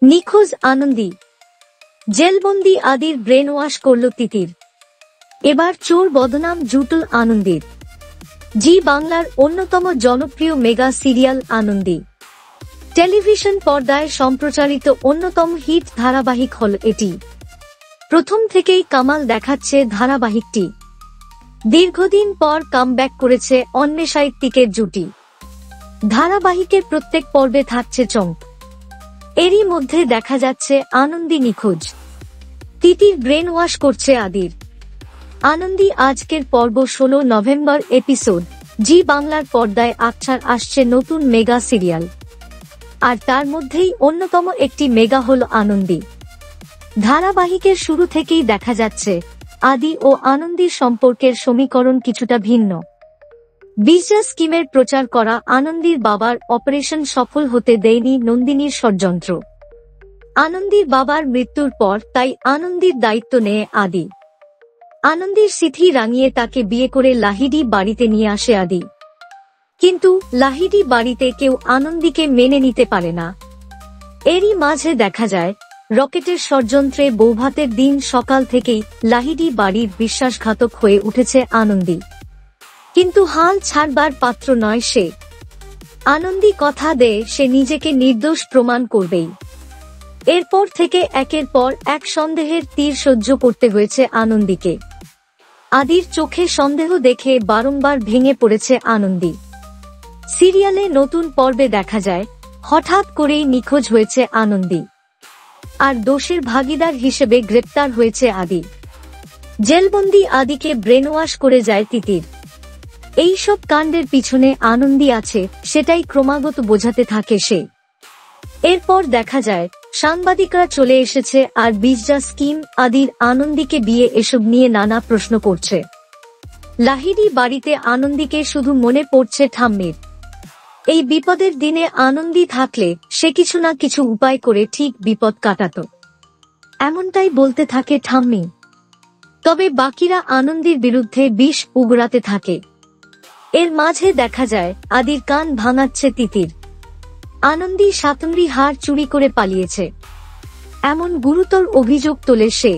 নিখোঁজ আনন্দী, জেলবন্দি আদির brain wash করল তিতির। এবার চোর বদনাম জুটল আনন্দীর। জি বাংলার অন্যতম জনপ্রিয় মেগা সিরিয়াল আনন্দী টেলিভিশন পর্দায় সম্প্রচারিত অন্যতম হিট ধারাবাহিক হল এটি। প্রথম থেকেই কামাল দেখাচ্ছে ধারাবাহিকটি। দীর্ঘদিন পর কামব্যাক করেছে অন্বেষায়িত্তিকের জুটি। ধারাবাহিকের প্রত্যেক পর্বে থাকছে চমক। এরই মধ্যে দেখা যাচ্ছে আনন্দী নিখোঁজ, তিতির ব্রেন ওয়াশ করছে আদির। আনন্দী আজকের পর্ব 16 নভেম্বর এপিসোড। জি বাংলার পর্দায় আসছে নতুন মেগা সিরিয়াল, আর তার মধ্যেই অন্যতম একটি মেগা হল আনন্দী। ধারাবাহিকের শুরু থেকেই দেখা যাচ্ছে আদি ও আনন্দীর সম্পর্কের সমীকরণ কিছুটা ভিন্ন। বিজনেস স্কিমের প্রচার করা আনন্দীর বাবার অপারেশন সফল হতে দেয়নি নন্দিনীর ষড়যন্ত্র। আনন্দীর বাবার মৃত্যুর পর তাই আনন্দীর দায়িত্ব নেয় আদি। আনন্দীর স্মৃতি রাঙিয়ে তাকে বিয়ে করে লাহিড়ী বাড়িতে নিয়ে আসে আদি। কিন্তু লাহিড়ী বাড়িতে কেউ আনন্দীকে মেনে নিতে পারে না। এরই মাঝে দেখা যায় রকেটের ষড়যন্ত্রে বৌভাতের দিন সকাল থেকেই লাহিড়ী বাড়ির বিশ্বাসঘাতক হয়ে উঠেছে আনন্দী। কিন্তু হাল ছাড়বার পাত্র নয় সে। আনন্দী কথা দেয় সে নিজেকে নির্দোষ প্রমাণ করবেই। এরপর থেকে একের পর এক সন্দেহের তীর সহ্য করতে হয়েছে আনন্দীকে। আদির চোখে সন্দেহ দেখে বারংবার ভেঙে পড়েছে আনন্দী। সিরিয়ালে নতুন পর্বে দেখা যায় হঠাৎ করেই নিখোঁজ হয়েছে আনন্দী, আর দোষের ভাগীদার হিসেবে গ্রেপ্তার হয়েছে আদি। জেলবন্দি আদিকে ব্রেনওয়াশ করে যায় তিতির। এইসব কাণ্ডের পিছনে আনন্দী আছে সেটাই ক্রমাগত বোঝাতে থাকে সে। এরপর দেখা যায় সাংবাদিকরা চলে এসেছে আর বিজনেস স্কিম আদির আনন্দীকে বিয়ে এসব নিয়ে নানা প্রশ্ন করছে। লাহিড়ী বাড়িতে আনন্দীকে শুধু মনে পড়ছে ঠাম্মির। এই বিপদের দিনে আনন্দী থাকলে সে কিছু না কিছু উপায় করে ঠিক বিপদ কাটাত, এমনটাই বলতে থাকে ঠাম্মি। তবে বাকিরা আনন্দীর বিরুদ্ধে বিষ উগড়াতে থাকে। এর মাঝে দেখা যায় আদির কান ভাঙাচ্ছে তিতির। আনন্দী সাতঙ্গী হার চুরি করে পালিয়েছে, এমন গুরুতর অভিযোগ তোলে সে।